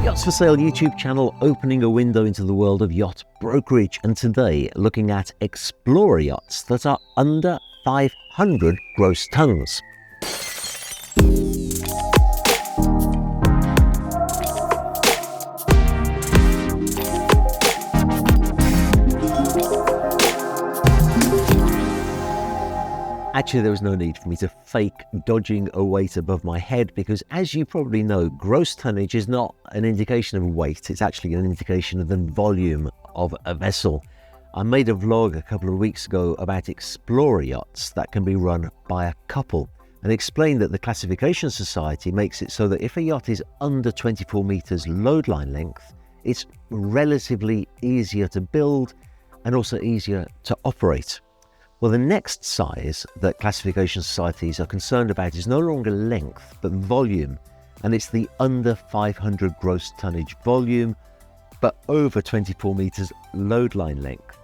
Yachts For Sale YouTube channel, opening a window into the world of yacht brokerage, and today looking at explorer yachts that are under 500 gross tons. Actually, there was no need for me to fake dodging a weight above my head because, as you probably know, gross tonnage is not an indication of weight. It's actually an indication of the volume of a vessel. I made a vlog a couple of weeks ago about explorer yachts that can be run by a couple and explained that the Classification Society makes it so that if a yacht is under 24 meters load line length, it's relatively easier to build and also easier to operate. Well, the next size that classification societies are concerned about is no longer length, but volume. And it's the under 500 gross tonnage volume, but over 24 meters load line length.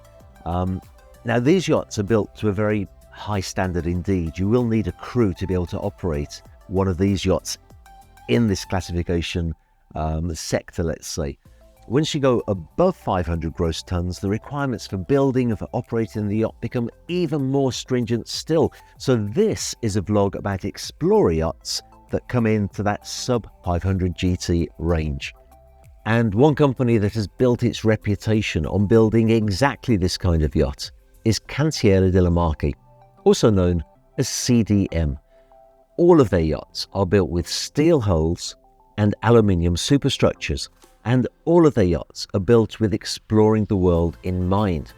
Now, these yachts are built to a very high standard indeed. You will need a crew to be able to operate one of these yachts in this classification sector, let's say. Once you go above 500 gross tons, the requirements for building and for operating the yacht become even more stringent still. So this is a vlog about explorer yachts that come into that sub 500 GT range. And one company that has built its reputation on building exactly this kind of yacht is Cantiere della Marche, also known as CDM. All of their yachts are built with steel hulls and aluminium superstructures, and all of their yachts are built with exploring the world in mind.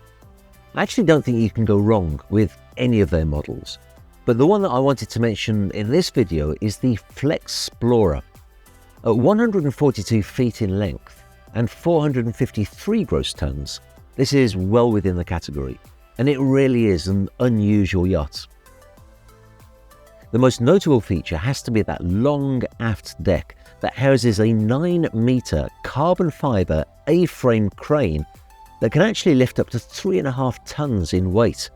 I actually don't think you can go wrong with any of their models, but the one that I wanted to mention in this video is the Flexplorer. At 142 feet in length and 453 gross tons, this is well within the category, and it really is an unusual yacht. The most notable feature has to be that long aft deck that houses a 9-meter carbon fibre A-frame crane that can actually lift up to 3.5 tons in weight.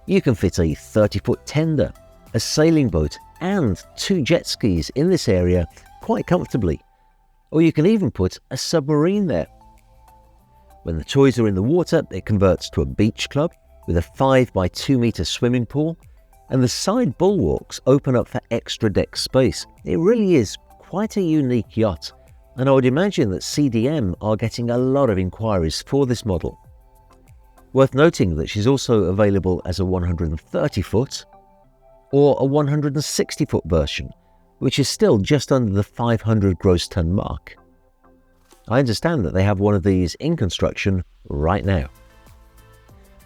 You can fit a 30-foot tender, a sailing boat and 2 jet skis in this area quite comfortably. Or you can even put a submarine there. When the toys are in the water, it converts to a beach club with a 5 by 2 meter swimming pool, and the side bulwarks open up for extra deck space. It really is quite a unique yacht, and I would imagine that CDM are getting a lot of inquiries for this model. Worth noting that she's also available as a 130-foot or a 160-foot version, which is still just under the 500 gross ton mark. I understand that they have one of these in construction right now.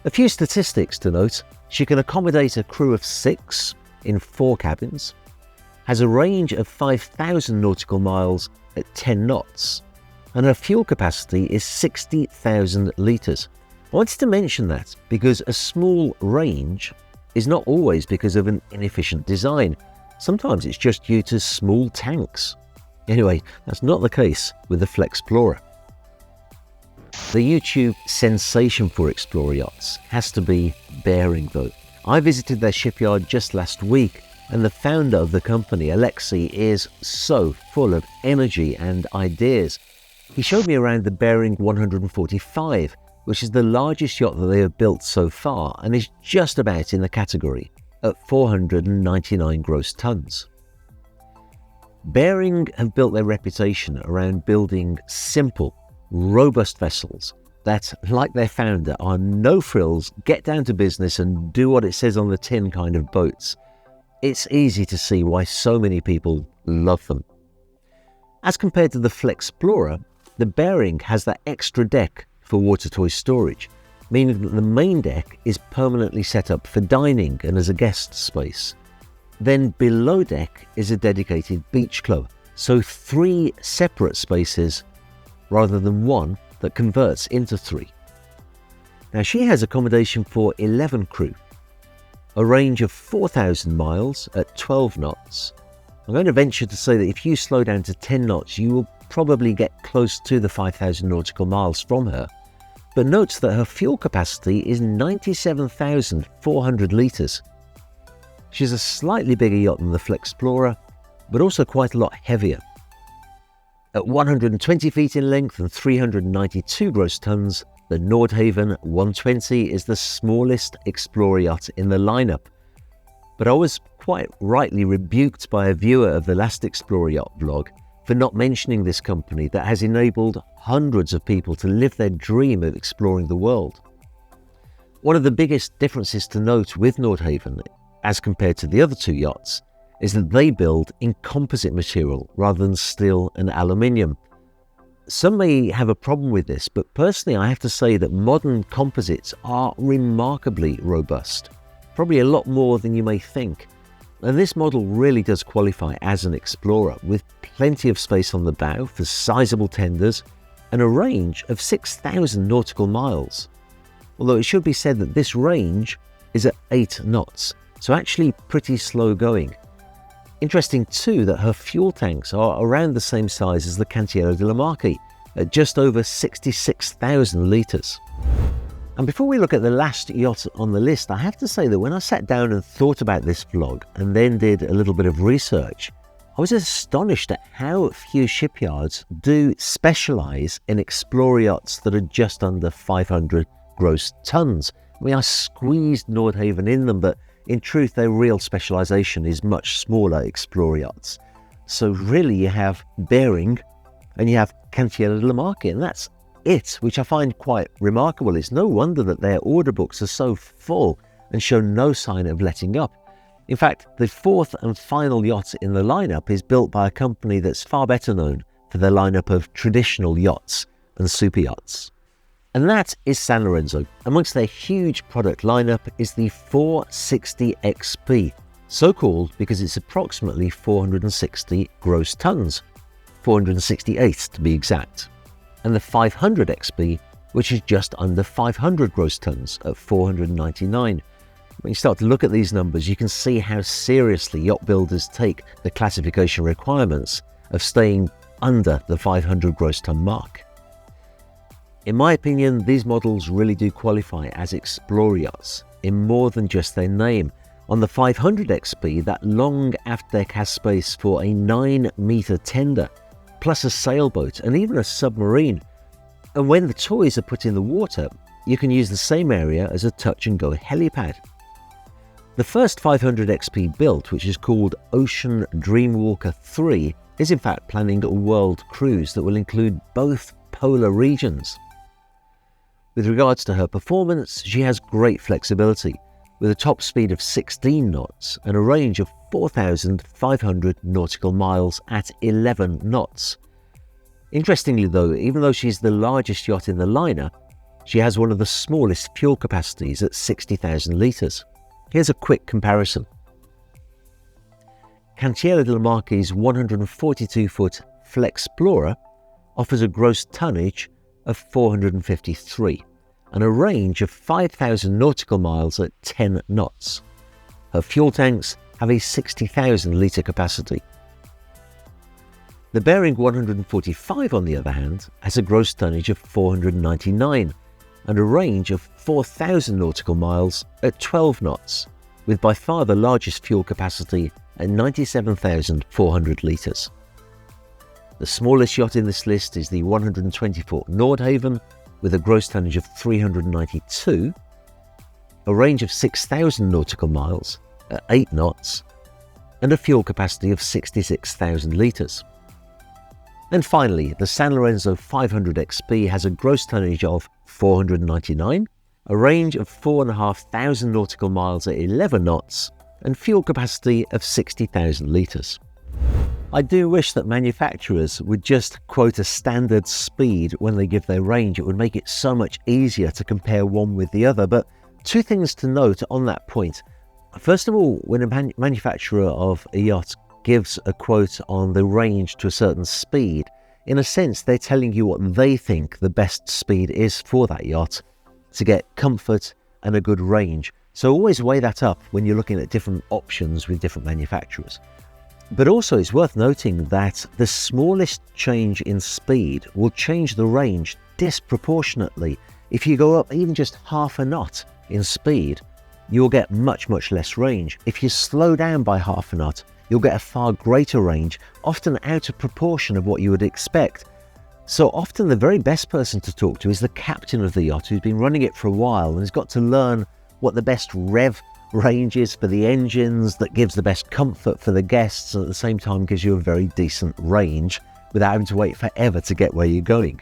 A few statistics to note: she can accommodate a crew of 6 in 4 cabins, has a range of 5,000 nautical miles at 10 knots, and her fuel capacity is 60,000 litres. I wanted to mention that because a small range is not always because of an inefficient design. Sometimes it's just due to small tanks. Anyway, that's not the case with the Flexplorer. The YouTube sensation for explorer yachts has to be Bearing though. I visited their shipyard just last week, and the founder of the company, Alexei, is so full of energy and ideas. He showed me around the Bearing 145, which is the largest yacht that they have built so far and is just about in the category at 499 gross tons. Bearing have built their reputation around building simple, robust vessels that, like their founder, are no frills, get down to business and do what it says on the tin kind of boats. It's easy to see why so many people love them. As compared to the Flexplorer, the Bearing has that extra deck for water toy storage, meaning that the main deck is permanently set up for dining and as a guest space. Then below deck is a dedicated beach club, so 3 separate spaces rather than 1 that converts into 3. Now she has accommodation for 11 crew, a range of 4,000 miles at 12 knots. I'm going to venture to say that if you slow down to 10 knots, you will probably get close to the 5,000 nautical miles from her. But note that her fuel capacity is 97,400 litres. She's a slightly bigger yacht than the Flexplorer, but also quite a lot heavier. At 120 feet in length and 392 gross tons, the Nordhaven 120 is the smallest Explorer yacht in the lineup. But I was quite rightly rebuked by a viewer of the last Explorer Yacht vlog for not mentioning this company that has enabled hundreds of people to live their dream of exploring the world. One of the biggest differences to note with Nordhaven, as compared to the other two yachts, is that they build in composite material rather than steel and aluminium. Some may have a problem with this, but personally I have to say that modern composites are remarkably robust, probably a lot more than you may think. And this model really does qualify as an Explorer, with plenty of space on the bow for sizable tenders and a range of 6,000 nautical miles. Although it should be said that this range is at 8 knots, so actually pretty slow going. Interesting too that her fuel tanks are around the same size as the Cantiero della Marche, at just over 66,000 litres. And before we look at the last yacht on the list, I have to say that when I sat down and thought about this vlog and then did a little bit of research, I was astonished at how few shipyards do specialise in Explorer yachts that are just under 500 gross tons. I mean, I squeezed Nordhaven in them, but in truth their real specialisation is much smaller Explorer yachts. So really you have Bering and you have Cantiero della Marche, and that's it, which I find quite remarkable. It's no wonder that their order books are so full and show no sign of letting up. In fact, the fourth and final yacht in the lineup is built by a company that's far better known for their lineup of traditional yachts and super yachts. And that is San Lorenzo. Amongst their huge product lineup is the 460 XP, so called because it's approximately 460 gross tons, 468 to be exact, and the 500 XP, which is just under 500 gross tons at 499. When you start to look at these numbers, you can see how seriously yacht builders take the classification requirements of staying under the 500 gross ton mark. In my opinion, these models really do qualify as Explorer yachts in more than just their name. On the 500 XP, that long aft deck has space for a 9-metre tender, plus a sailboat and even a submarine. And when the toys are put in the water, you can use the same area as a touch-and-go helipad. The first 500 XP built, which is called Ocean Dreamwalker 3, is in fact planning a world cruise that will include both polar regions. With regards to her performance, she has great flexibility, with a top speed of 16 knots and a range of 4,500 nautical miles at 11 knots. Interestingly though, even though she's the largest yacht in the liner, she has one of the smallest fuel capacities at 60,000 litres. Here's a quick comparison. Cantiero della Marche's 142-foot Flexplorer offers a gross tonnage of 453 and a range of 5,000 nautical miles at 10 knots. Her fuel tanks have a 60,000 litre capacity. The Bering 145, on the other hand, has a gross tonnage of 499 and a range of 4,000 nautical miles at 12 knots, with by far the largest fuel capacity at 97,400 litres. The smallest yacht in this list is the 120-foot Nordhaven, with a gross tonnage of 392, a range of 6,000 nautical miles at 8 knots, and a fuel capacity of 66,000 litres. And finally, the San Lorenzo 500 XP has a gross tonnage of 499, a range of 4,500 nautical miles at 11 knots, and fuel capacity of 60,000 litres. I do wish that manufacturers would just quote a standard speed when they give their range. It would make it so much easier to compare one with the other. But two things to note on that point. First of all, when a manufacturer of a yacht gives a quote on the range to a certain speed, in a sense they're telling you what they think the best speed is for that yacht to get comfort and a good range. So always weigh that up when you're looking at different options with different manufacturers. But also it's worth noting that the smallest change in speed will change the range disproportionately. If you go up even just half a knot in speed, you'll get much less range. If you slow down by half a knot, you'll get a far greater range, often out of proportion of what you would expect. So often the very best person to talk to is the captain of the yacht, who's been running it for a while and has got to learn what the best rev range is for the engines, that gives the best comfort for the guests, and at the same time gives you a very decent range without having to wait forever to get where you're going.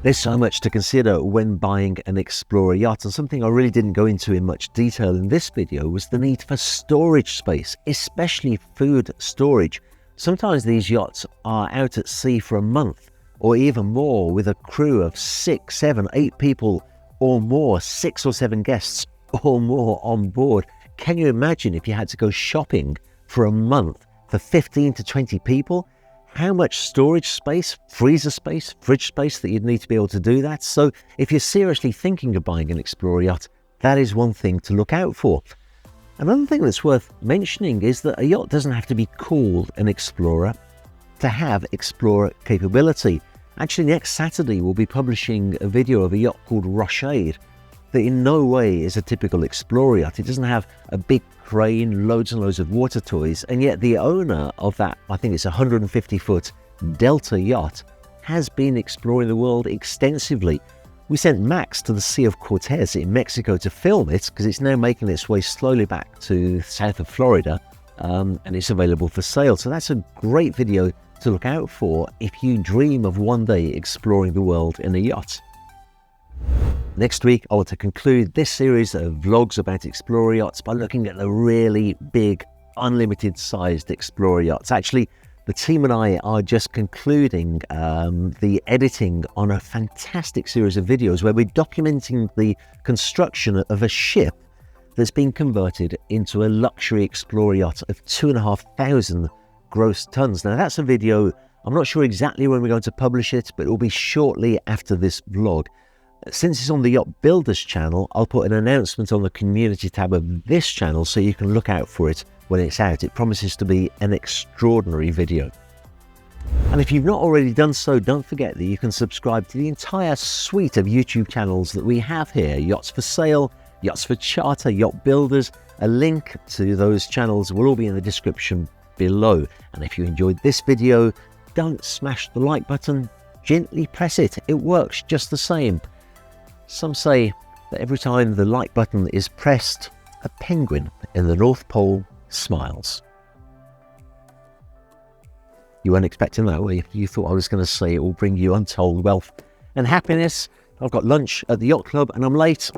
There's so much to consider when buying an Explorer yacht, and something I really didn't go into in much detail in this video was the need for storage space, especially food storage. Sometimes these yachts are out at sea for a month or even more, with a crew of 6, 7, 8 people or more, 6 or 7 guests or more on board. Can you imagine if you had to go shopping for a month for 15 to 20 people? How much storage space, freezer space, fridge space that you'd need to be able to do that? So if you're seriously thinking of buying an Explorer yacht, that is one thing to look out for. Another thing that's worth mentioning is that a yacht doesn't have to be called an Explorer to have Explorer capability. Actually, next Saturday we'll be publishing a video of a yacht called Rochade that in no way is a typical Explorer yacht. It doesn't have a big crane, loads and loads of water toys, and yet the owner of that, I think it's a 150-foot Delta yacht, has been exploring the world extensively. We sent Max to the Sea of Cortez in Mexico to film it because it's now making its way slowly back to south of Florida, and it's available for sale. So that's a great video to look out for if you dream of one day exploring the world in a yacht. Next week, I want to conclude this series of vlogs about Explorer yachts by looking at the really big, unlimited sized Explorer yachts. Actually, the team and I are just concluding the editing on a fantastic series of videos where we're documenting the construction of a ship that's been converted into a luxury Explorer yacht of 2,500 gross tons. Now that's a video, I'm not sure exactly when we're going to publish it, but it will be shortly after this vlog. Since it's on the Yacht Builders channel, I'll put an announcement on the community tab of this channel so you can look out for it when it's out. It promises to be an extraordinary video. And if you've not already done so, don't forget that you can subscribe to the entire suite of YouTube channels that we have here: Yachts for Sale, Yachts for Charter, Yacht Builders. A link to those channels will all be in the description below. And if you enjoyed this video, don't smash the like button, gently press it. It works just the same. Some say that every time the like button is pressed, a penguin in the North Pole smiles. You weren't expecting that, were you? You thought I was going to say it will bring you untold wealth and happiness. I've got lunch at the yacht club and I'm late.